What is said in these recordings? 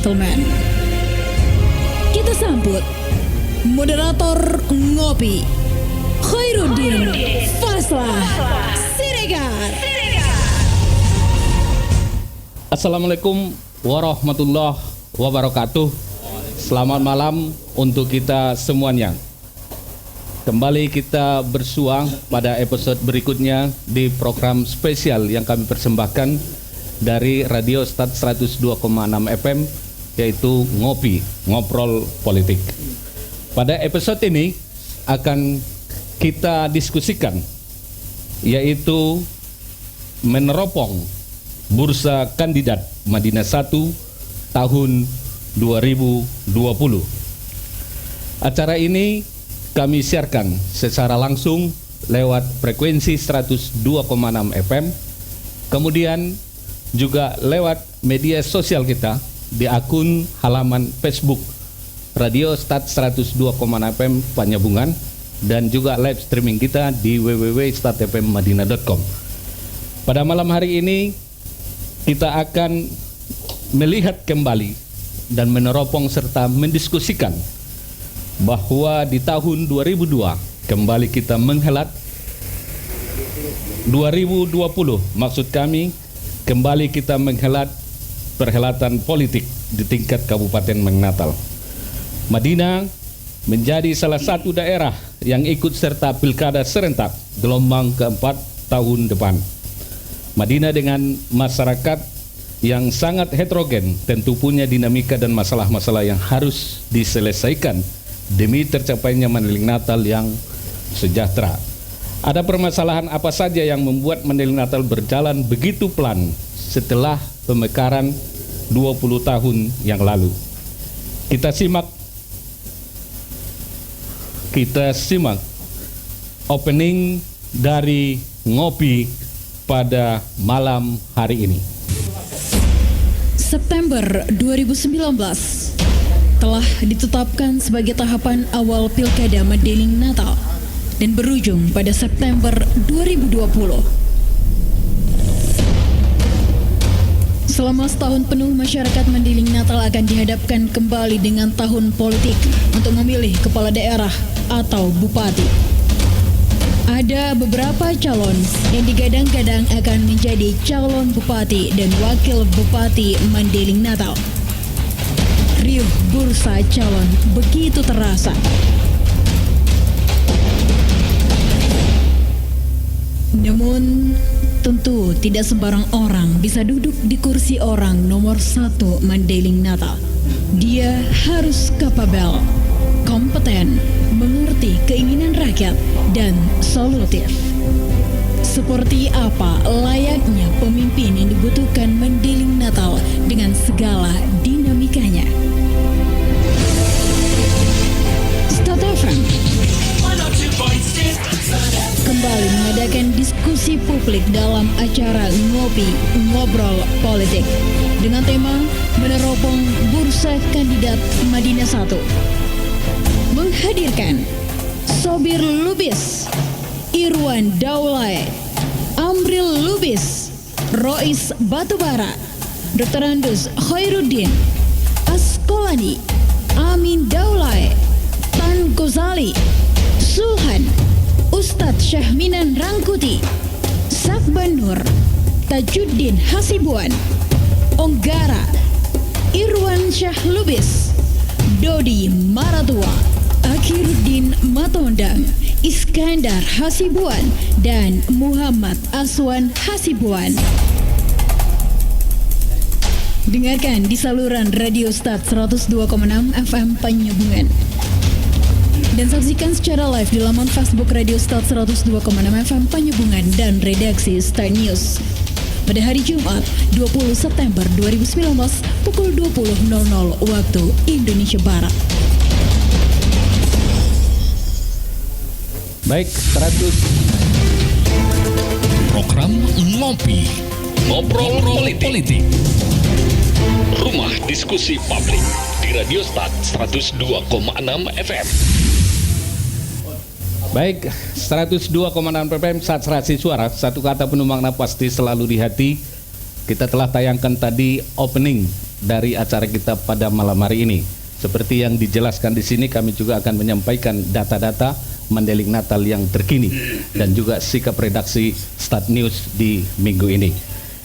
gentlemen, kita sambut moderator Ngopi Khairuddin Faslah Siregar. Assalamualaikum warahmatullahi wabarakatuh. Selamat malam untuk kita semuanya. Kembali kita bersua pada episode berikutnya di program spesial yang kami persembahkan dari Radio Start 102,6 FM, yaitu Ngopi, Ngobrol Politik. Pada episode ini akan kita diskusikan, yaitu meneropong bursa kandidat Madinah 1 tahun 2020. Acara ini kami siarkan secara langsung lewat frekuensi 102,6 FM, kemudian juga lewat media sosial kita di akun halaman Facebook Radio Start 102,6 FM Panyabungan, dan juga live streaming kita di www.startfmmadinah.com. Pada malam hari ini kita akan melihat kembali dan meneropong serta mendiskusikan bahwa di tahun 2002 kembali kita menghelat 2020, maksud kami kembali kita menghelat perhelatan politik di tingkat Kabupaten Mengnattal. Madinah menjadi salah satu daerah yang ikut serta pilkada serentak gelombang keempat tahun depan. Madinah dengan masyarakat yang sangat heterogen tentu punya dinamika dan masalah-masalah yang harus diselesaikan demi tercapainya Mandailing Natal yang sejahtera. Ada permasalahan apa saja yang membuat Mandailing Natal berjalan begitu pelan setelah pemekaran 20 tahun yang lalu? Kita simak opening dari Ngopi pada malam hari ini. September 2019 telah ditetapkan sebagai tahapan awal Pilkada Mandailing Natal dan berujung pada September 2020. Selama setahun penuh, masyarakat Mandailing Natal akan dihadapkan kembali dengan tahun politik untuk memilih kepala daerah atau bupati. Ada beberapa calon yang digadang-gadang akan menjadi calon bupati dan wakil bupati Mandailing Natal. Riuh bursa calon begitu terasa. Namun tentu tidak sembarang orang bisa duduk di kursi orang nomor 1 Mandailing Natal. Dia harus kapabel, kompeten, mengerti keinginan rakyat, dan solutif. Seperti apa layaknya pemimpin yang dibutuhkan Mandailing Natal dengan segala dinamikanya? Start FM kembali mengadakan diskusi publik dalam acara Ngopi Ngobrol Politik dengan tema meneropong bursa kandidat Madinah 1. Menghadirkan Sobir Lubis, Irwan Daulay, Amril Lubis, Rois Batubara, Dr. Andus Khairuddin, Askolani, Amin Daulay, Tan Gozali, Sulhan, Ustadz Syahminan Rangkuti, Sakban Nur, Tajuddin Hasibuan, Onggara, Irwan Syah Lubis, Dodi Maratua, Akhiruddin Matondang, Iskandar Hasibuan, dan Muhammad Aswan Hasibuan. Dengarkan di saluran Radio Start 102,6 FM Panyabungan. Dan saksikan secara live di laman Facebook Radio Start 102,6 FM Panyabungan dan redaksi Start News. Pada hari Jumat 20 September 2019 pukul 20.00 waktu Indonesia Barat. Baik, 100 Program Ngopi, Ngobrol Politik. Rumah diskusi publik di Radio Start 102,6 FM. Baik, 102,6 FM saat serasi suara, satu kata penumpang pasti selalu di hati. Kita telah tayangkan tadi opening dari acara kita pada malam hari ini. Seperti yang dijelaskan di sini, kami juga akan menyampaikan data-data Mandailing Natal yang terkini dan juga sikap redaksi Start News di minggu ini.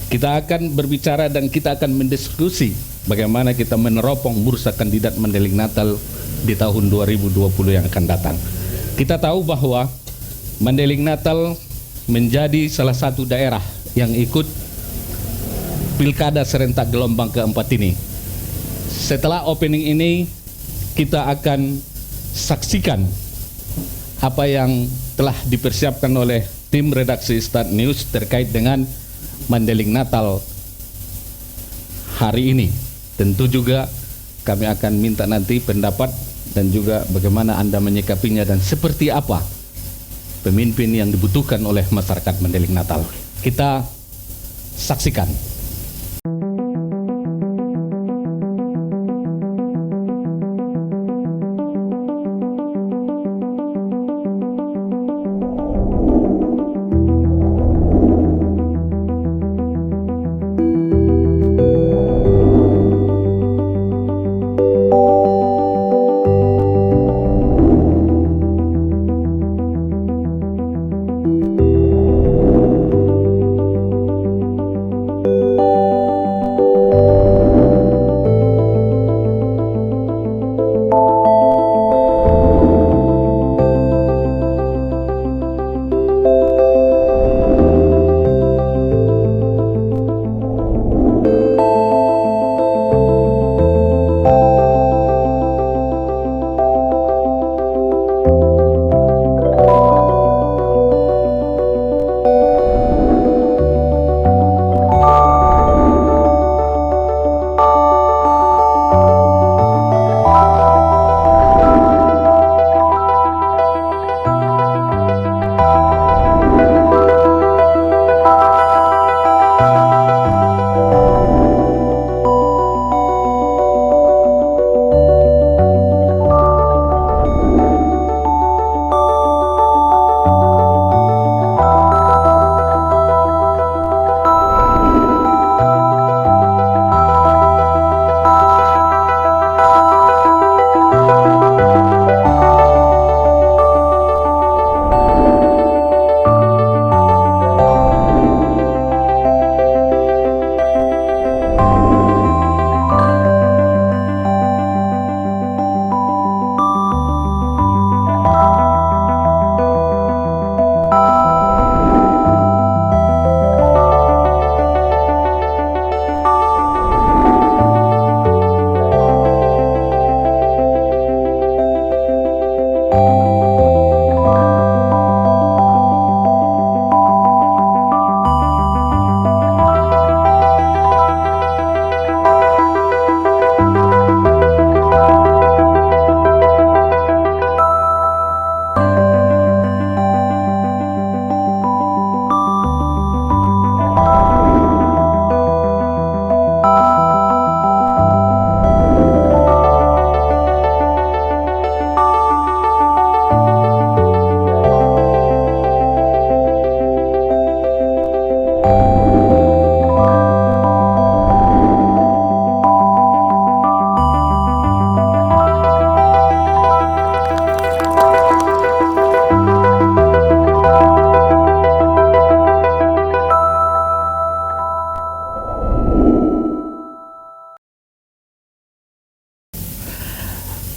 Kita akan berbicara dan kita akan mendiskusi bagaimana kita meneropong bursa kandidat Mandailing Natal di tahun 2020 yang akan datang. Kita tahu bahwa Mandailing Natal menjadi salah satu daerah yang ikut Pilkada serentak gelombang keempat ini. Setelah opening ini, kita akan saksikan apa yang telah dipersiapkan oleh tim redaksi Start News terkait dengan Mandailing Natal hari ini. Tentu juga kami akan minta nanti pendapat dan juga bagaimana Anda menyikapinya dan seperti apa pemimpin yang dibutuhkan oleh masyarakat Mandailing Natal. Kita saksikan.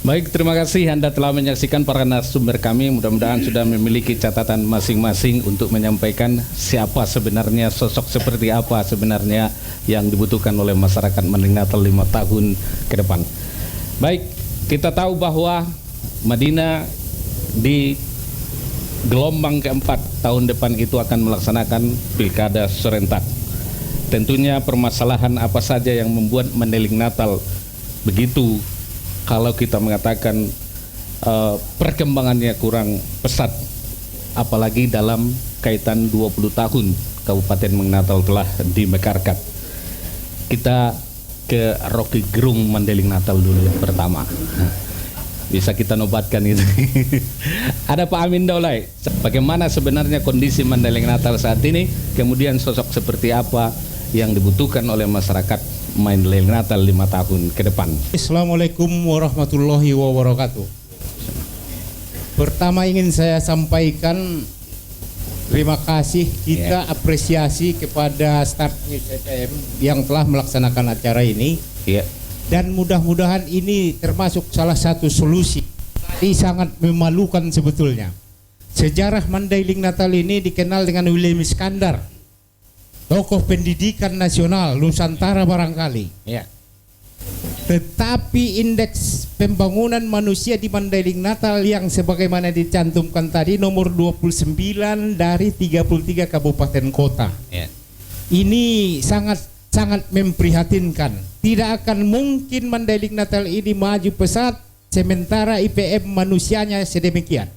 Baik, terima kasih Anda telah menyaksikan para narasumber kami. Mudah-mudahan sudah memiliki catatan masing-masing untuk menyampaikan siapa sebenarnya, sosok seperti apa sebenarnya yang dibutuhkan oleh masyarakat Mandailing Natal 5 tahun ke depan. Baik, kita tahu bahwa Madinah di gelombang keempat tahun depan itu akan melaksanakan pilkada serentak. Tentunya permasalahan apa saja yang membuat Mandailing Natal begitu, kalau kita mengatakan perkembangannya kurang pesat, apalagi dalam kaitan 20 tahun Kabupaten Mandailing Natal telah dimekarkan. Kita ke Rocky Gerung Mandailing Natal dulu yang pertama. Bisa kita nobatkan itu. Ada Pak Amin Daulay. Bagaimana sebenarnya kondisi Mandailing Natal saat ini? Kemudian sosok seperti apa yang dibutuhkan oleh masyarakat Mandailing Natal 5 tahun ke depan. Assalamualaikum warahmatullahi wabarakatuh. Pertama ingin saya sampaikan terima kasih, kita apresiasi kepada Start News FM yang telah melaksanakan acara ini. Dan mudah-mudahan ini termasuk salah satu solusi. Ini sangat memalukan sebetulnya. Sejarah Mandailing Natal ini dikenal dengan William Iskandar, tokoh pendidikan nasional Nusantara barangkali. Tetapi indeks pembangunan manusia di Mandailing Natal yang sebagaimana dicantumkan tadi nomor 29 dari 33 kabupaten kota. Ini sangat memprihatinkan. Tidak akan mungkin Mandailing Natal ini maju pesat sementara IPM manusianya sedemikian.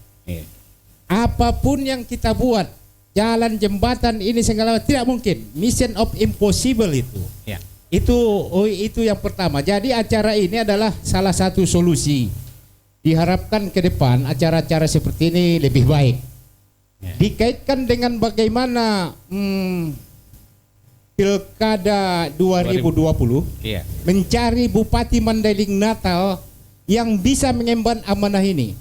Apapun yang kita buat, jalan, jembatan ini segala tidak mungkin. Mission of impossible itu. Itu yang pertama. Jadi acara ini adalah salah satu solusi. Diharapkan ke depan acara-acara seperti ini lebih baik. Dikaitkan dengan bagaimana Pilkada 2020 mencari Bupati Mandailing Natal yang bisa mengemban amanah ini.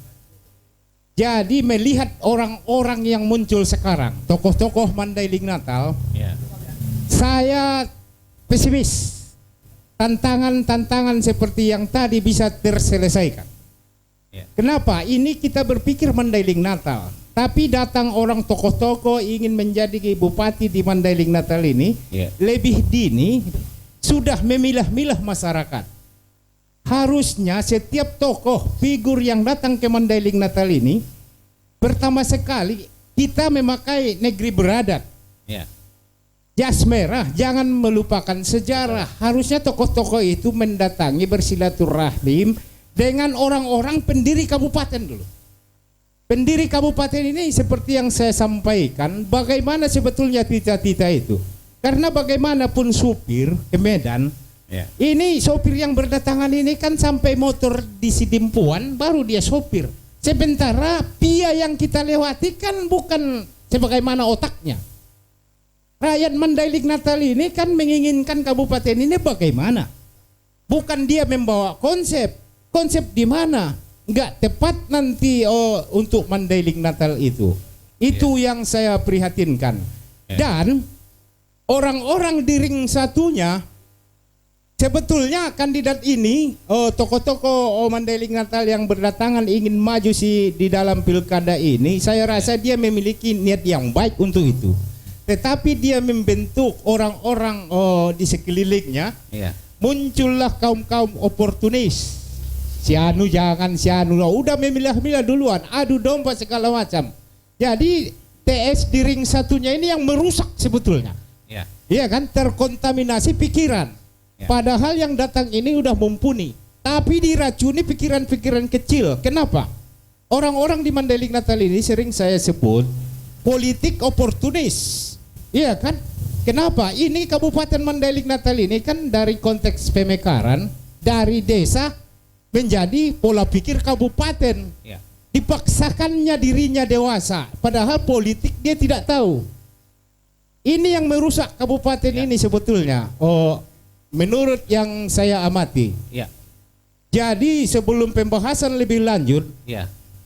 Jadi melihat orang-orang yang muncul sekarang, tokoh-tokoh Mandailing Natal, saya pesimis. Tantangan-tantangan seperti yang tadi bisa terselesaikan. Kenapa? Ini kita berpikir Mandailing Natal, tapi datang orang tokoh-tokoh ingin menjadi bupati di Mandailing Natal ini lebih dini sudah memilah-milah masyarakat. Harusnya setiap tokoh figur yang datang ke Mandailing Natal ini pertama sekali kita memakai negeri beradat. Jas merah, jangan melupakan sejarah. Harusnya tokoh-tokoh itu mendatangi bersilaturahim dengan orang-orang pendiri kabupaten dulu. Pendiri kabupaten ini seperti yang saya sampaikan, bagaimana sebetulnya cita-cita itu. Karena bagaimanapun supir ke Medan, ini sopir yang berdatangan ini kan sampai motor di Sidimpuan baru dia sopir. Sementara pia yang kita lewati kan bukan sebagaimana otaknya. Rakyat Mandailing Natal ini kan menginginkan kabupaten ini bagaimana? Bukan dia membawa konsep. Konsep di mana? Enggak tepat nanti untuk Mandailing Natal itu. Itu yang saya prihatinkan. Dan orang-orang di ring satunya sebetulnya kandidat ini, tokoh-tokoh Mandailing Natal yang berdatangan ingin maju di dalam pilkada ini, saya rasa dia memiliki niat yang baik untuk itu. Tetapi dia membentuk orang-orang di sekelilingnya, muncullah kaum-kaum oportunis. Si anu jangan, si anu udah memilah-milah duluan, adu domba segala macam. Jadi TS di ring satunya ini yang merusak sebetulnya. Iya kan, terkontaminasi pikiran. Padahal yang datang ini udah mumpuni, tapi diracuni pikiran-pikiran kecil. Kenapa? Orang-orang di Mandailing Natal ini sering saya sebut politik oportunis. Iya kan? Kenapa? Ini Kabupaten Mandailing Natal ini kan dari konteks pemekaran, dari desa menjadi pola pikir kabupaten. Dipaksakannya dirinya dewasa, padahal politik dia tidak tahu. Ini yang merusak kabupaten ini sebetulnya. Menurut yang saya amati. Jadi sebelum pembahasan lebih lanjut,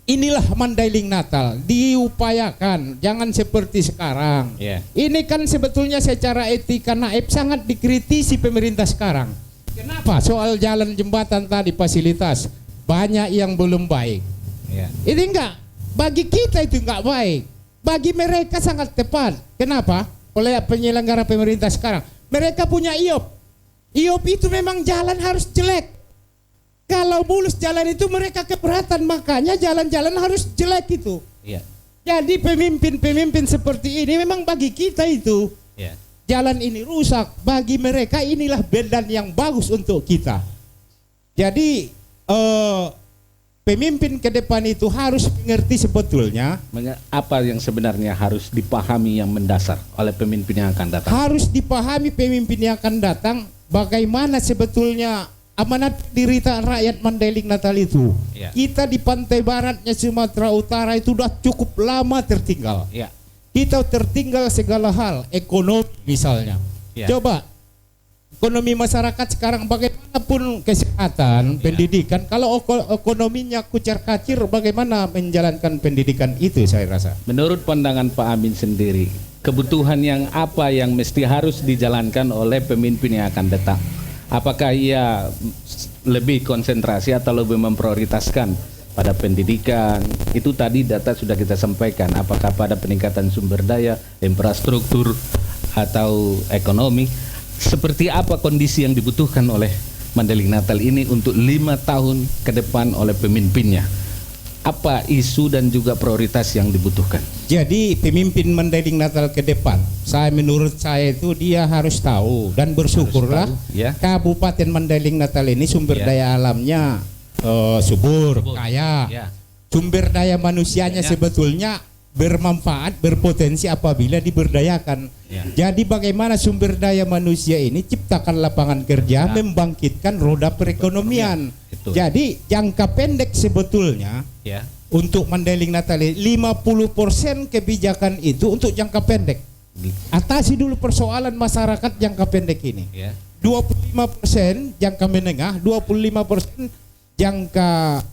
inilah Mandailing Natal diupayakan, jangan seperti sekarang. Ini kan sebetulnya secara etika naib sangat dikritisi pemerintah sekarang. Kenapa? Soal jalan, jembatan tadi, fasilitas banyak yang belum baik. Ini enggak, bagi kita itu enggak baik, bagi mereka sangat tepat. Kenapa? Oleh penyelenggara pemerintah sekarang, mereka punya IOP. IOP itu memang jalan harus jelek. Kalau mulus jalan itu mereka keberatan, makanya jalan-jalan harus jelek itu. Jadi pemimpin-pemimpin seperti ini memang bagi kita itu jalan ini rusak, bagi mereka inilah bedan yang bagus untuk kita. Jadi pemimpin ke depan itu harus mengerti sebetulnya apa yang sebenarnya harus dipahami yang mendasar oleh pemimpin yang akan datang. Harus dipahami pemimpin yang akan datang bagaimana sebetulnya amanat derita rakyat Mandailing Natal itu. Kita di pantai baratnya Sumatera Utara itu sudah cukup lama tertinggal. Kita tertinggal segala hal, ekonomi misalnya. Coba ekonomi masyarakat sekarang bagaimanapun kesehatan, pendidikan, kalau ekonominya kucar-kacir, bagaimana menjalankan pendidikan itu saya rasa. Menurut pandangan Pak Amin sendiri, kebutuhan yang apa yang mesti harus dijalankan oleh pemimpin yang akan datang? Apakah ia lebih konsentrasi atau lebih memprioritaskan pada pendidikan? Itu tadi data sudah kita sampaikan. Apakah pada peningkatan sumber daya, infrastruktur, atau ekonomi? Seperti apa kondisi yang dibutuhkan oleh Mandailing Natal ini untuk 5 tahun ke depan oleh pemimpinnya? Apa isu dan juga prioritas yang dibutuhkan? Jadi pemimpin Mandailing Natal ke depan, menurut saya itu dia harus tahu dan bersyukurlah ya. Kabupaten Mandailing Natal ini sumber daya alamnya subur, kaya. Ya. Sumber daya manusianya sebetulnya bermanfaat, berpotensi apabila diberdayakan. Ya. Jadi bagaimana sumber daya manusia ini ciptakan lapangan kerja, membangkitkan roda perekonomian. Betul. Jadi jangka pendek sebetulnya untuk Mandailing Natal 50% kebijakan itu untuk jangka pendek. Atasi dulu persoalan masyarakat jangka pendek ini. 25% jangka menengah, 25% jangka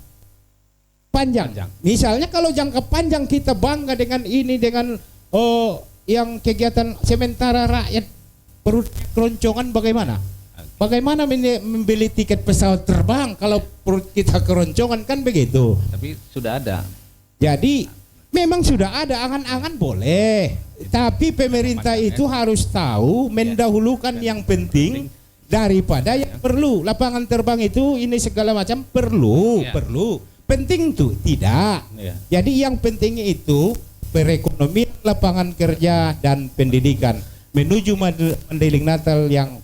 panjang. Misalnya kalau jangka panjang kita bangga dengan ini, dengan yang kegiatan sementara rakyat perut keroncongan, bagaimana? Bagaimana membeli tiket pesawat terbang kalau perut kita keroncongan, kan begitu. Tapi sudah ada. Jadi memang sudah ada, angan-angan boleh. Tapi pemerintah itu harus tahu mendahulukan yang penting daripada yang perlu. Lapangan terbang itu ini segala macam perlu. Penting tuh tidak. Jadi yang penting itu perekonomian, lapangan kerja, dan pendidikan menuju Mandailing Natal yang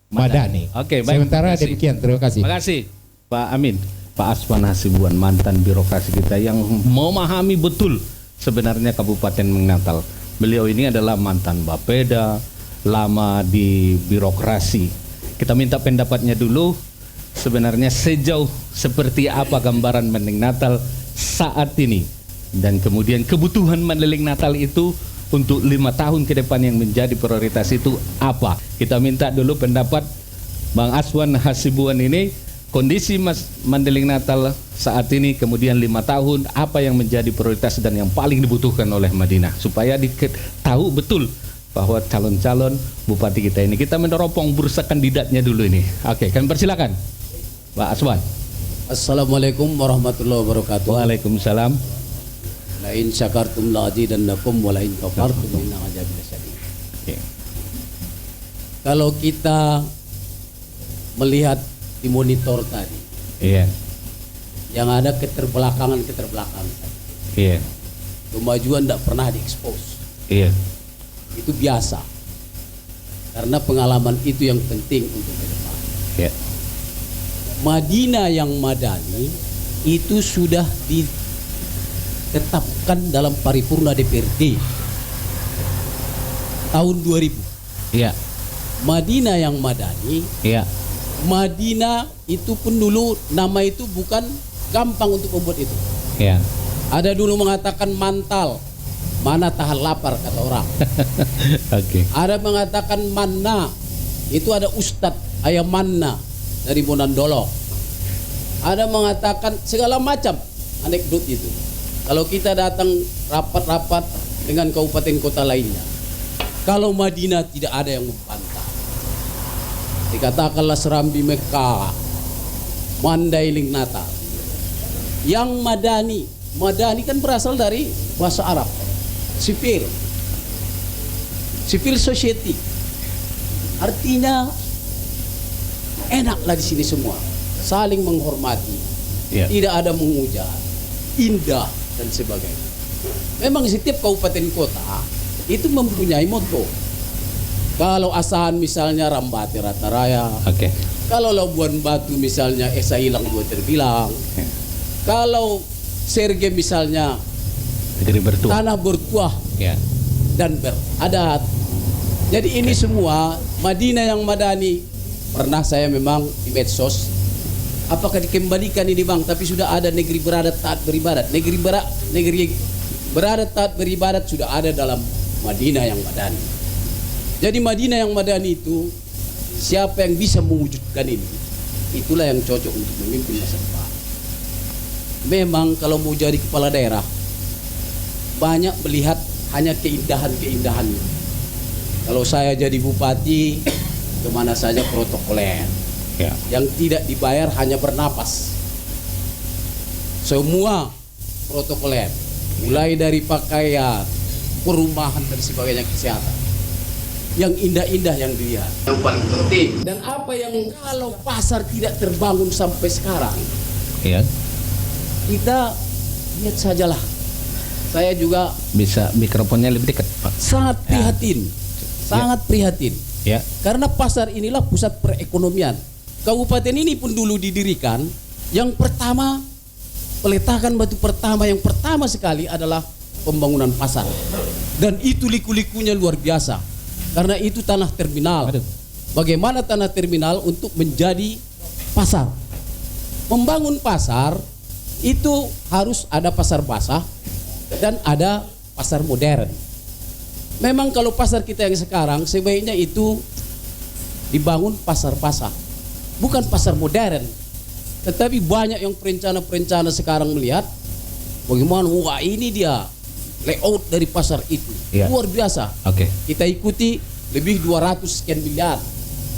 madani. Oke, baik. Sementara demikian, terima kasih. Terima kasih Pak Amin. Pak Aswan Hasibuan, mantan birokrasi kita yang memahami betul sebenarnya Kabupaten Natal. Beliau ini adalah mantan Bapeda, lama di birokrasi. Kita minta pendapatnya dulu. Sebenarnya sejauh seperti apa gambaran Mandailing Natal saat ini, dan kemudian kebutuhan Mandailing Natal itu untuk 5 tahun ke depan yang menjadi prioritas itu apa? Kita minta dulu pendapat Bang Aswan Hasibuan ini, kondisi Mandailing Natal saat ini, kemudian 5 tahun, apa yang menjadi prioritas dan yang paling dibutuhkan oleh Madinah, supaya tahu betul bahwa calon-calon bupati kita ini, kita meneropong bursa kandidatnya dulu ini. Oke, kami persilakan Pak Aswan. Assalamualaikum warahmatullahi wabarakatuh. Waalaikumsalam. La in syakartum la azidannakum wa la in kafartum inna adzabi lasyadid. Kalau kita melihat di monitor tadi, yang ada keterbelakangan. Kemajuan tidak pernah diekspos. Itu biasa. Karena pengalaman itu yang penting untuk ke depan. Madinah yang madani itu sudah ditetapkan dalam paripurna DPRD tahun 2000. Madinah yang madani. Madinah itu pun dulu nama itu bukan gampang untuk membuat itu. Ada dulu mengatakan mantal, mana tahan lapar kata orang. Ada mengatakan manna, itu ada Ustadz ayam manna dari Bonandolo. Ada mengatakan segala macam anekdot itu. Kalau kita datang rapat-rapat dengan kabupaten kota lainnya, kalau Madinah tidak ada yang membantah. Dikatakanlah Serambi Mekah, Mandailing Natal. Yang Madani kan berasal dari bahasa Arab, civil society. Artinya enaklah di sini semua, saling menghormati, tidak ada menghujat, indah dan sebagainya. Memang setiap kabupaten kota itu mempunyai moto. Kalau Asahan misalnya Rambati Rata Raya, kalau Labuan Batu misalnya Esa Hilang Dua Terbilang, kalau Serge misalnya negeri bertuah, tanah bertuah dan beradat. Jadi ini semua Madinah yang madani. Pernah saya memang di medsos, apakah dikembalikan ini bang? Tapi sudah ada negeri beradat taat beribadat. Negeri beradat taat beribadat sudah ada dalam Madinah yang madani. Jadi Madinah yang madani itu siapa yang bisa mewujudkan ini, itulah yang cocok untuk memimpin masa depan. Memang kalau mau jadi kepala daerah, banyak melihat hanya keindahan-keindahannya. Kalau saya jadi bupati, kemana saja protokoler. Ya. Yang tidak dibayar hanya bernapas. Semua protokoler, mulai dari pakaian, perumahan dan sebagainya, kesehatan. Yang indah-indah yang dilihat, yang paling penting. Dan apa yang kalau pasar tidak terbangun sampai sekarang, Ya. kita lihat sajalah. Saya juga Bisa mikrofonnya lebih dekat, Pak. sangat prihatin, sangat prihatin. Ya. Karena pasar inilah pusat perekonomian. Kabupaten ini pun dulu didirikan, yang pertama, peletakan batu pertama yang pertama sekali adalah pembangunan pasar. Dan itu liku-likunya luar biasa. Karena itu tanah terminal. Bagaimana tanah terminal untuk menjadi pasar? Membangun pasar itu harus ada pasar basah dan ada pasar modern. Memang kalau pasar kita yang sekarang sebaiknya itu dibangun pasar basah, bukan pasar modern. Tetapi banyak yang perencana-perencana sekarang melihat bagaimana, wah ini dia layout dari pasar itu. Ya. Luar biasa. Oke. Kita ikuti lebih 200 sekian miliar.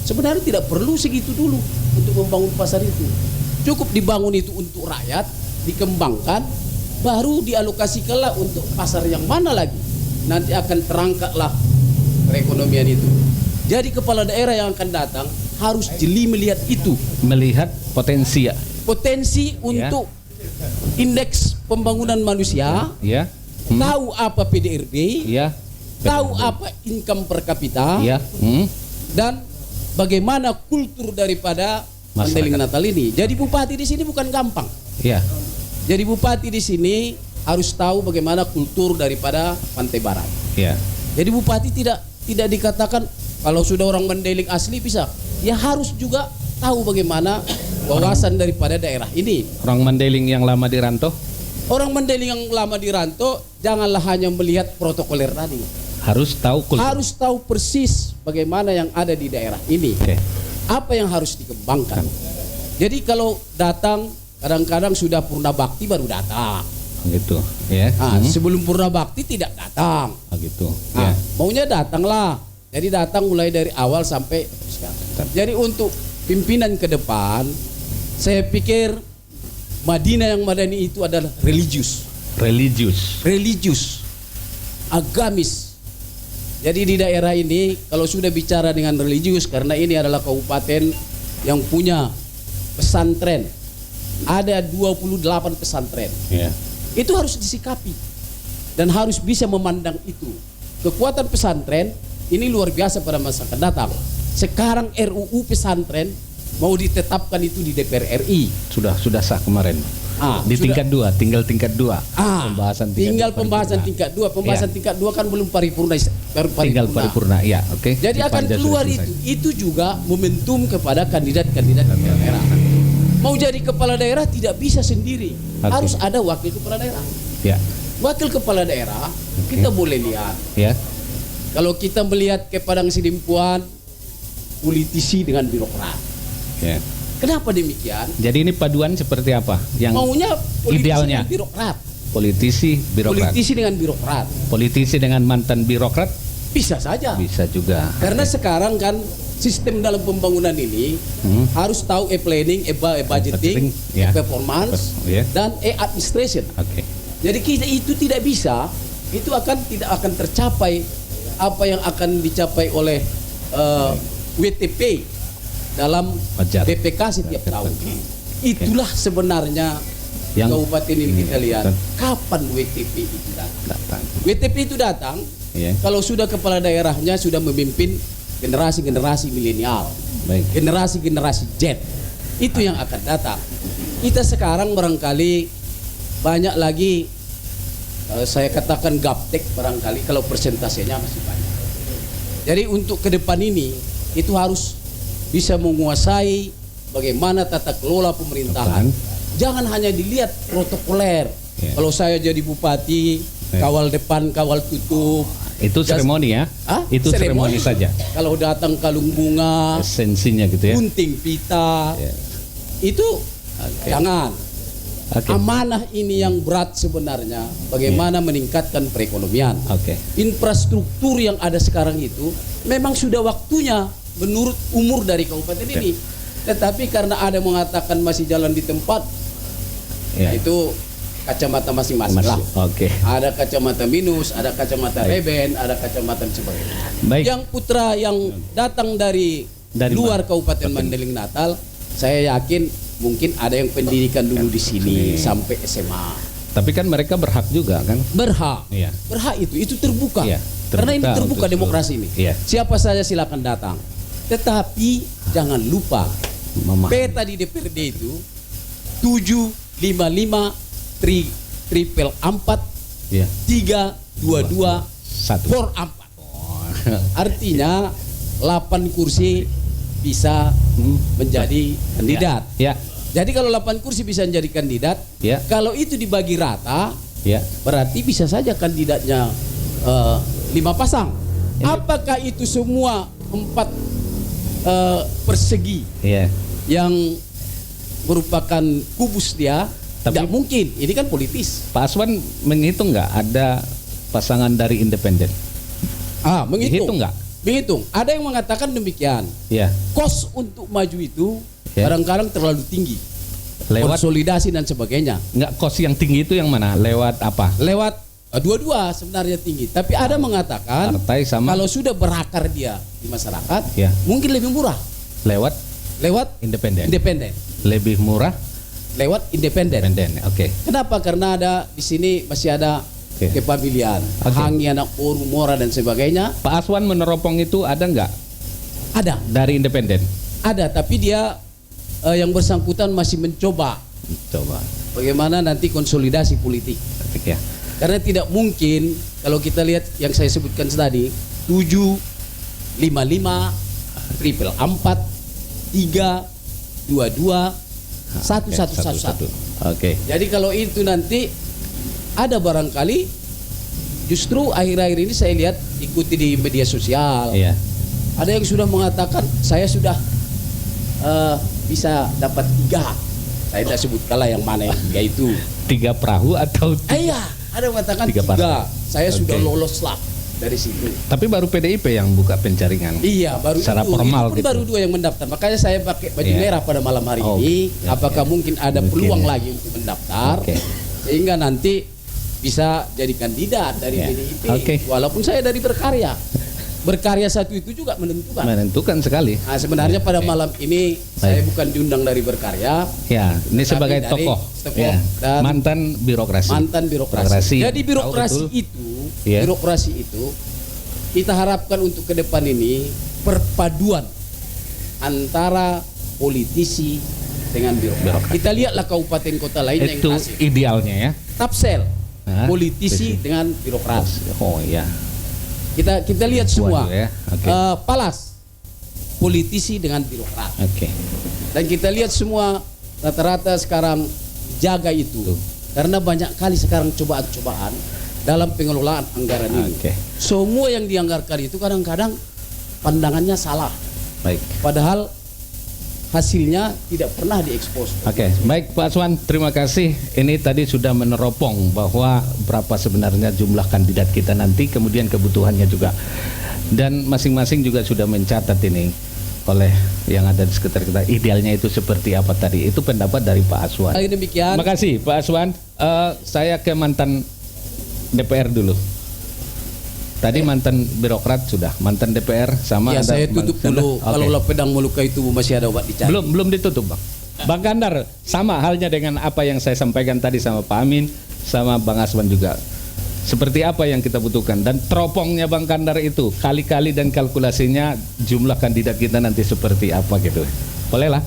Sebenarnya tidak perlu segitu dulu untuk membangun pasar itu. Cukup dibangun itu untuk rakyat, dikembangkan, baru dialokasikanlah untuk pasar yang mana lagi. Nanti akan terangkatlah perekonomian itu. Jadi kepala daerah yang akan datang harus jeli melihat itu. Melihat potensi ya. Potensi untuk indeks pembangunan manusia, Ya. tahu apa PDRB, Ya. tahu apa income per kapita, Ya. dan bagaimana kultur daripada Mandailing Natal ini. Jadi bupati di sini bukan gampang. Ya. Jadi bupati di sini harus tahu bagaimana kultur daripada Pantai Barat. Ya. Jadi bupati tidak dikatakan kalau sudah orang Mandailing asli bisa. Ya harus juga tahu bagaimana wawasan daripada daerah ini. Orang Mandailing yang lama di rantau Orang Mandailing yang lama di rantau janganlah hanya melihat protokoler tadi. harus tahu kultur. Harus tahu persis bagaimana yang ada di daerah ini. Oke. Apa yang harus dikembangkan. Jadi kalau datang kadang-kadang sudah purna bakti baru datang. Gitu. Ya. Sebelum purna bakti tidak datang. Gitu. Nah, Ya. maunya datanglah. Jadi datang mulai dari awal sampai sekarang. Jadi untuk pimpinan ke depan, saya pikir Madinah yang Madani itu adalah religius, agamis. Jadi di daerah ini kalau sudah bicara dengan religius, karena ini adalah kabupaten yang punya pesantren, ada 28 pesantren. Ya. Itu harus disikapi dan harus bisa memandang itu. Kekuatan pesantren ini luar biasa pada masa akan datang. Sekarang RUU pesantren mau ditetapkan itu di DPR RI. Sudah sah kemarin. Di tingkat 2, tinggal tingkat 2. Pembahasan tingkat Pembahasan tingkat 2. Pembahasan tingkat 2 kan belum paripurna. Tinggal paripurna, ya, oke. Jadi akan keluar itu. Itu juga momentum kepada kandidat-kandidat kepala daerah. Mau jadi kepala daerah tidak bisa sendiri. Harus ada wakil kepala daerah. Ya. Wakil kepala daerah kita boleh lihat. Ya. Kalau kita melihat ke Padang Sidimpuan, politisi dengan birokrat. Ya. Kenapa demikian? Jadi ini paduan seperti apa? Yang Maunya politisi idealnya dengan birokrat. Politisi, birokrat. Politisi dengan birokrat. Politisi dengan mantan birokrat Bisa saja. bisa juga. Karena sekarang kan sistem dalam pembangunan ini harus tahu planning, budgeting, ya. performance, Ya. dan administration. Oke. Jadi kita itu tidak bisa, itu tidak akan tercapai apa yang akan dicapai oleh WTP dalam Wajar. BPK setiap tahun. Itulah sebenarnya Yang kabupaten ini kita lihat dan- kapan WTP itu datang. datang. WTP itu datang Ya. kalau sudah kepala daerahnya sudah memimpin generasi-generasi milenial, Baik. generasi-generasi Z. Itu yang akan datang. Kita sekarang barangkali banyak lagi saya katakan gaptek barangkali kalau persentasenya masih banyak. Jadi untuk ke depan ini itu harus bisa menguasai bagaimana tata kelola pemerintahan. Jangan hanya dilihat protokoler. Ya. Kalau saya jadi bupati, kawal depan, kawal tutup, Itu seremoni ya? Itu seremoni saja. Kalau datang kalung bunga, esensinya gitu ya. gunting pita, itu jangan. Amanah ini yang berat sebenarnya. Bagaimana meningkatkan perekonomian. Infrastruktur yang ada sekarang itu memang sudah waktunya menurut umur dari kabupaten ini. Tetapi karena ada yang mengatakan masih jalan di tempat, itu kacamata masing-masing lah. Ada kacamata minus, ada kacamata Reben, ada kacamata sebagainya. Yang putra yang datang dari luar Kabupaten Mandailing Natal, saya yakin mungkin ada yang pendidikan dulu di sini sampai SMA. Tapi kan mereka berhak juga kan? Berhak. Berhak itu terbuka. Karena ini terbuka demokrasi ini. Siapa saja silakan datang. Tetapi jangan lupa peta di DPRD itu 755 triple 4 322 4. Artinya 8 kursi bisa menjadi kandidat. Jadi kalau 8 kursi bisa menjadi kandidat, kalau itu dibagi rata, berarti bisa saja kandidatnya 5 pasang. Apakah itu semua 4 persegi yang merupakan kubus dia? Tidak mungkin, ini kan politis. Pak Aswan menghitung nggak ada pasangan dari independen? Menghitung nggak? Menghitung. Ada yang mengatakan demikian. Kos untuk maju itu kadang-kadang terlalu tinggi. Lewat konsolidasi dan sebagainya. Nggak, kos yang tinggi itu yang mana? Lewat apa? Lewat dua-dua sebenarnya tinggi. Tapi ada mengatakan partai sama kalau sudah berakar dia di masyarakat, mungkin lebih murah. Lewat independen. Lebih murah lewat independen. Kenapa? Karena ada di sini masih ada kepemilian, Hangi, anak Poru, Mora dan sebagainya. Pak Aswan meneropong itu ada nggak? Ada. Dari independen? Ada, tapi dia yang bersangkutan masih mencoba. Bagaimana nanti konsolidasi politik. Karena tidak mungkin kalau kita lihat yang saya sebutkan tadi 755 triple 4 322 1. Jadi kalau itu nanti ada barangkali justru akhir-akhir ini saya lihat ikuti di media sosial. Ada yang sudah mengatakan saya sudah bisa dapat 3. Saya tidak sebut kalah yang mana yang 3 itu. 3 perahu atau 3? Ada yang mengatakan 3. Saya sudah lolos lah dari situ. Tapi baru PDIP yang buka penjaringan. Baru secara itu. formal itu gitu. Baru 2 yang mendaftar. Makanya saya pakai baju merah pada malam hari ini. Apakah mungkin ada peluang lagi untuk mendaftar? Sehingga nanti bisa jadi kandidat dari PDIP. Walaupun saya dari Berkarya. Berkarya satu itu juga menentukan sekali. Sebenarnya pada malam ini saya bukan diundang dari Berkarya. Ini sebagai tokoh dan mantan birokrasi. Jadi birokrasi itu kita harapkan untuk ke depan ini perpaduan antara politisi dengan birokrat. Kita lihatlah kabupaten kota lain yang hasil. Idealnya ya. Tapsel, politisi dengan birokrat. Kita lihat semua. Palas, politisi dengan birokrat. Dan kita lihat semua rata-rata sekarang jaga itu. Karena banyak kali sekarang cobaan-cobaan dalam pengelolaan anggaran ini. Semua yang dianggarkan itu kadang-kadang pandangannya salah. Padahal hasilnya tidak pernah diekspos. Baik Pak Aswan, terima kasih. Ini tadi sudah meneropong bahwa berapa sebenarnya jumlah kandidat kita nanti, kemudian kebutuhannya juga. Dan masing-masing juga sudah mencatat ini oleh yang ada di sekitar kita. Idealnya itu seperti apa tadi? Itu pendapat dari Pak Aswan. Demikian. Terima kasih Pak Aswan. Saya ke mantan DPR dulu. Tadi mantan birokrat sudah, mantan DPR sama. Saya tutup dulu. Kalau pedang melukai tubuh masih ada obat dicari. Belum ditutup Bang. Bang Kandar, sama halnya dengan apa yang saya sampaikan tadi sama Pak Amin, sama Bang Aswan juga. Seperti apa yang kita butuhkan dan teropongnya Bang Kandar itu kali-kali dan kalkulasinya jumlah kandidat kita nanti seperti apa gitu. Bolehlah.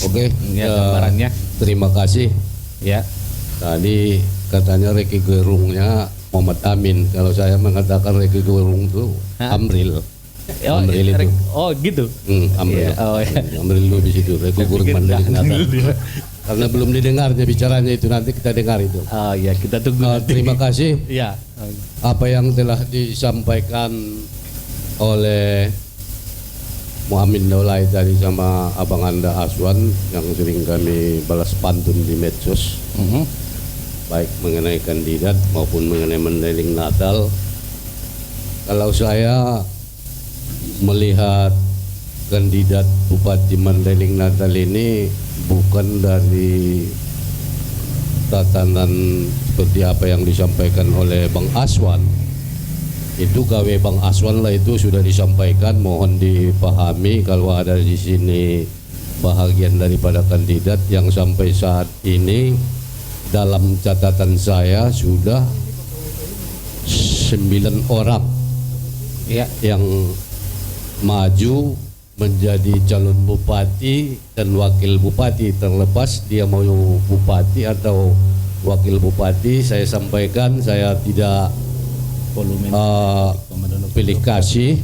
Gambarannya. Terima kasih. Tadi katanya Reki Gerungnya Muhammad Amin. Kalau saya mengatakan Reki Gerung itu Amril. Amril itu. Gitu. Amril. Amril itu di situ. Reki Gerung Mandailing Natal. Karena belum didengarnya bicaranya itu, nanti kita dengar itu. Kita tunggu. Terima kasih. apa yang telah disampaikan oleh Muhammad Daulay tadi sama Abang Anda Aswan yang sering kami balas pantun di medsos, baik mengenai kandidat maupun mengenai Mandailing Natal. Kalau saya melihat kandidat Bupati Mandailing Natal ini bukan dari tatanan seperti apa yang disampaikan oleh Bang Aswan. Itu KW Bang Aswan lah, itu sudah disampaikan, mohon dipahami kalau ada di sini bahagian daripada kandidat yang sampai saat ini dalam catatan saya sudah 9 orang yang maju menjadi calon bupati dan wakil bupati, terlepas dia mau bupati atau wakil bupati. Saya sampaikan saya tidak pilih kasih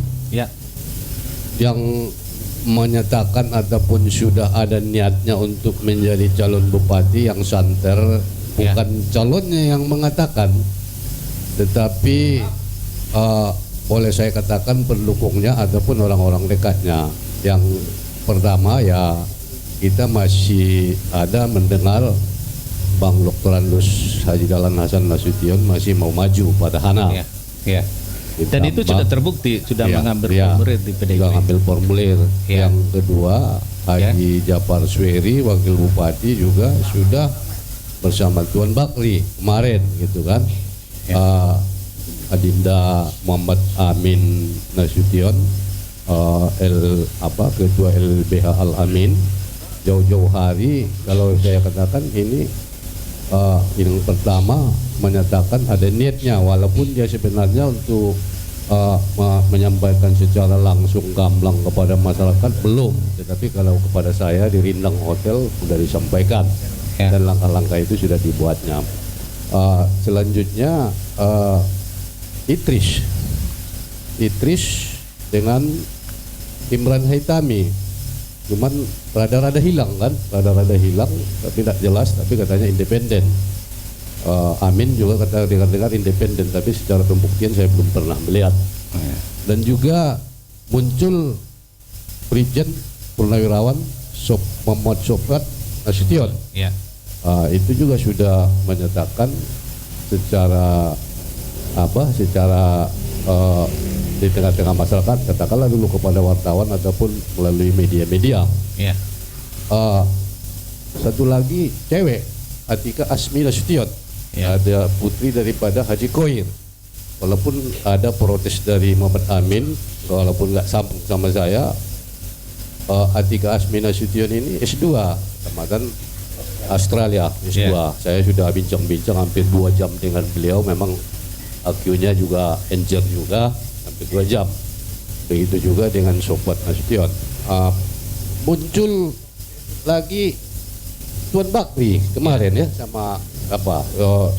yang menyatakan ataupun sudah ada niatnya untuk menjadi calon bupati yang santer, bukan calonnya yang mengatakan, tetapi boleh saya katakan pendukungnya ataupun orang-orang dekatnya. Yang pertama ya, kita masih ada mendengar Bang Dr. Andus Haji Dahlan Hasan Nasution masih mau maju pada Hana. Dan itu sudah terbukti, sudah mengambil formulir di PDIP. Sudah mengambil formulir. Yang kedua, Haji Jafar Sweri, wakil bupati juga sudah bersama Tuan Bakri kemarin, gitu kan. Adinda Muhammad Amin Nasution, Ketua LBH Al-Amin, jauh-jauh hari. Kalau saya katakan ini yang pertama menyatakan ada niatnya, walaupun dia sebenarnya untuk menyampaikan secara langsung gamblang kepada masyarakat belum, tetapi kalau kepada saya di Rindang Hotel sudah disampaikan dan langkah-langkah itu sudah dibuatnya. Selanjutnya Idris dengan Imran Haitami, cuman rada-rada hilang kan, tapi tidak jelas, tapi katanya independen. Amin juga kata dengar-dengar independen, tapi secara pembuktian saya belum pernah melihat. Dan juga muncul Brigjen Purnawirawan Muhammad Sofrat Nasution. Itu juga sudah menyatakan secara di tengah-tengah masyarakat, katakanlah dulu kepada wartawan ataupun melalui media-media. Satu lagi cewek, Atika Asmi Nasution, ada putri daripada Haji Koir. Walaupun ada protes dari Muhammad Amin, walaupun nggak sambung sama saya, Atika Asmi Nasution ini S2, tamatan Australia S2. Saya sudah bincang-bincang hampir 2 jam dengan beliau, memang IQ-nya juga encer juga, hampir 2 jam. Begitu juga dengan Sobat Nasution. Muncul lagi Tuan Bakri kemarin sama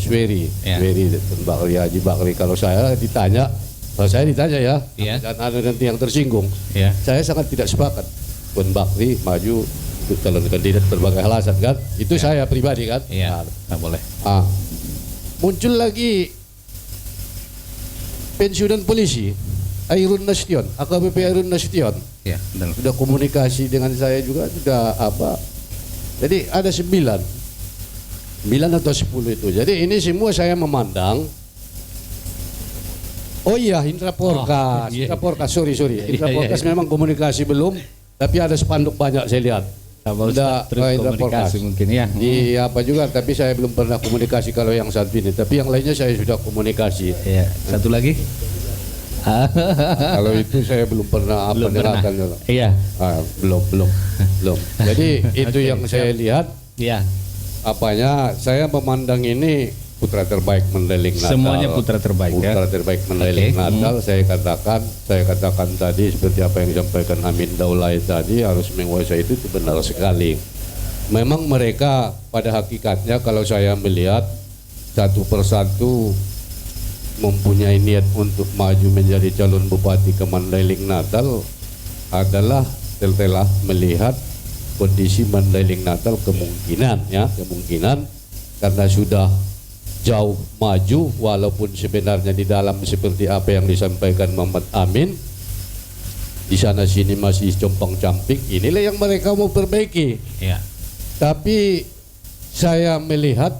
Sweri, Tuan Bakri, Haji Bakri. Kalau saya ditanya ya, dan ada nanti yang tersinggung, saya sangat tidak sepakat Tuan Bakri maju untuk calon kandidat berbagai alasan kan. Itu saya pribadi kan. Nggak boleh. Muncul lagi pensiunan polisi Airun Nasution, AKBP Airun Nasution. Sudah komunikasi dengan saya juga, sudah jadi ada 9 atau 10 itu. Jadi ini semua saya memandang. Indra Porkas. Indra Porkas, sorry. Indra Porkas memang komunikasi belum, tapi ada spanduk banyak saya lihat. Sudah Indra Porkas mungkin ya. Juga, tapi saya belum pernah komunikasi kalau yang satu ini. Tapi yang lainnya saya sudah komunikasi. Satu lagi? Kalau itu saya belum pernah mendengarkan. Belum. Jadi itu yang saya lihat. Saya memandang ini putra terbaik Mandailing Natal. Semuanya putra terbaik. Putra terbaik Mandailing Natal. Saya katakan tadi seperti apa yang disampaikan Amin Daulay tadi, harus menguasai itu benar sekali. Memang mereka pada hakikatnya kalau saya melihat satu persatu mempunyai niat untuk maju menjadi calon bupati ke Mandailing Natal adalah telah melihat kondisi Mandailing Natal kemungkinan karena sudah jauh maju, walaupun sebenarnya di dalam seperti apa yang disampaikan Muhammad Amin, di sana sini masih compang-camping. Inilah yang mereka mau perbaiki. Ya. Tapi saya melihat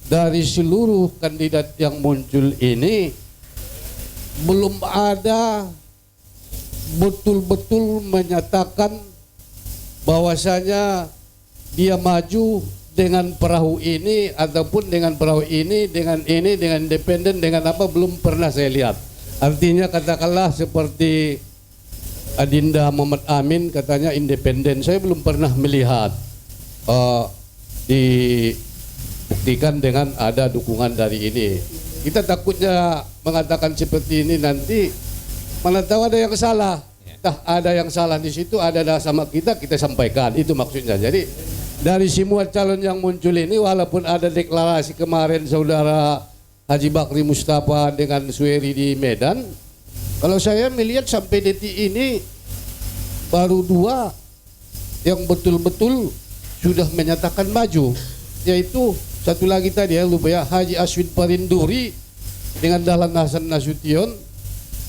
dari seluruh kandidat yang muncul ini belum ada betul-betul menyatakan bahwasanya dia maju dengan perahu ini ataupun dengan perahu ini, dengan independen, dengan apa, belum pernah saya lihat. Artinya katakanlah seperti Adinda Muhammad Amin katanya independen, saya belum pernah melihat dibuktikan dengan ada dukungan dari ini. Kita takutnya mengatakan seperti ini nanti mana tahu ada yang salah. Ada yang salah di situ, ada sama kita sampaikan, itu maksudnya. Jadi dari semua calon yang muncul ini, walaupun ada deklarasi kemarin saudara Haji Bakri Mustafa dengan Sueri di Medan, kalau saya melihat sampai detik ini baru 2 yang betul-betul sudah menyatakan maju, yaitu satu lagi tadi ya, lupa ya, Haji Aswin Parinduri dengan Dahlan Hasan Nasution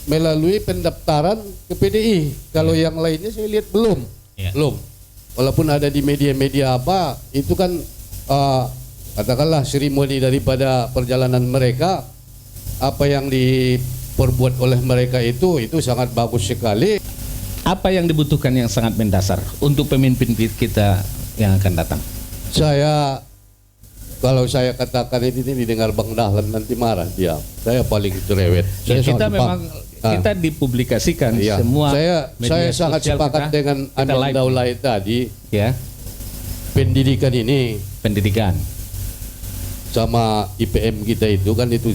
melalui pendaftaran ke PDI. Kalau yang lainnya saya lihat belum. Belum. Walaupun ada di media-media apa, itu kan katakanlah seremoni daripada perjalanan mereka, apa yang diperbuat oleh mereka itu sangat bagus sekali. Apa yang dibutuhkan yang sangat mendasar untuk pemimpin kita yang akan datang? Kalau saya katakan ini didengar Bang Dahlan nanti marah dia. Saya paling cerewet. Kita memang kita dipublikasikan semua. Saya sangat sepakat dengan Amin Daulay tadi. Ya. Pendidikan sama IPM kita itu kan itu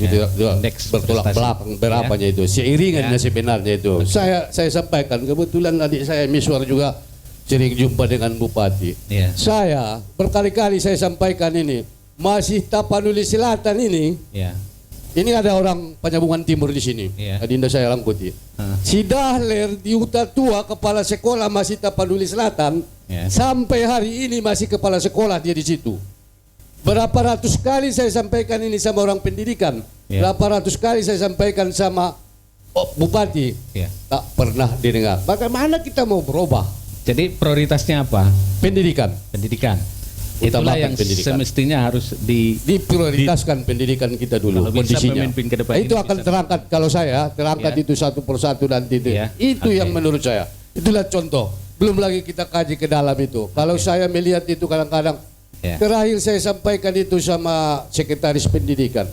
bertolak belakang berapanya itu. Seiringannya sebenarnya itu. Saya sampaikan, kebetulan adik saya Miswar juga sering jumpa dengan Bupati. Saya berkali-kali saya sampaikan ini, masih Tapanuli Selatan ini. Ini ada orang Penyambungan Timur di sini. Adinda saya Rangkuti. Si Dahler di Huta Tua kepala sekolah masih Tapanuli Selatan. Sampai hari ini masih kepala sekolah dia di situ. Berapa ratus kali saya sampaikan ini sama orang pendidikan. Berapa ratus kali saya sampaikan sama Bupati. Tak pernah didengar. Bagaimana kita mau berubah? Jadi prioritasnya apa? Pendidikan. Itulah yang semestinya harus diprioritaskan pendidikan kita dulu kondisinya. Itu akan terangkat kalau saya terangkat itu satu persatu nanti itu. Itu yang menurut saya. Itulah contoh. Belum lagi kita kaji ke dalam itu. Kalau saya melihat itu kadang-kadang terakhir saya sampaikan itu sama sekretaris pendidikan.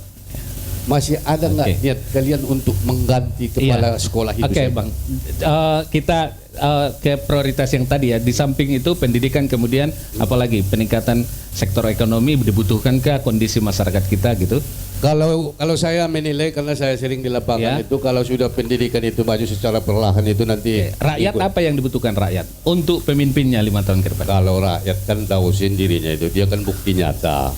Masih ada nggak niat kalian untuk mengganti kepala sekolah itu? Bang. Kita ke prioritas yang tadi ya. Di samping itu pendidikan, kemudian apalagi peningkatan sektor ekonomi dibutuhkankah kondisi masyarakat kita gitu? Kalau saya menilai, karena saya sering di lapangan itu, kalau sudah pendidikan itu maju secara perlahan itu nanti rakyat apa yang dibutuhkan rakyat untuk pemimpinnya 5 tahun ke depan? Kalau rakyat kan tahu sendirinya itu, dia kan bukti nyata.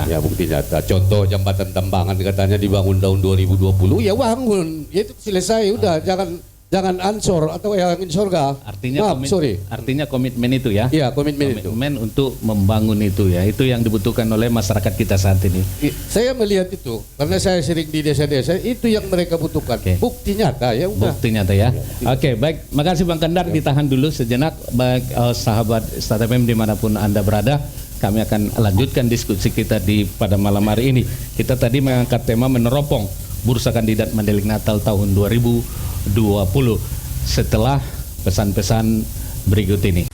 Ya, bukti nyata. Contoh jembatan Tambangan katanya dibangun tahun 2020, ya bangun. Ya itu selesai udah, jangan ansor atau yang ingin surga. Artinya komitmen itu ya. Iya, komitmen untuk membangun itu ya. Itu yang dibutuhkan oleh masyarakat kita saat ini. Saya melihat itu karena saya sering di desa-desa, itu yang mereka butuhkan. Bukti nyata ya udah. Bukti nyata ya. Baik. Makasih Bang Kandar, ditahan dulu sejenak. Baik sahabat Start FM dimanapun Anda berada. Kami akan lanjutkan diskusi kita pada malam hari ini. Kita tadi mengangkat tema meneropong Bursa Kandidat Mandailing Natal tahun 2020 setelah pesan-pesan berikut ini.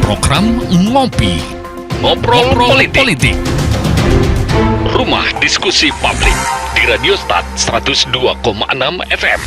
Program Ngopi, Ngobrol Politik. Rumah Diskusi Publik di Radio Start 102,6 FM.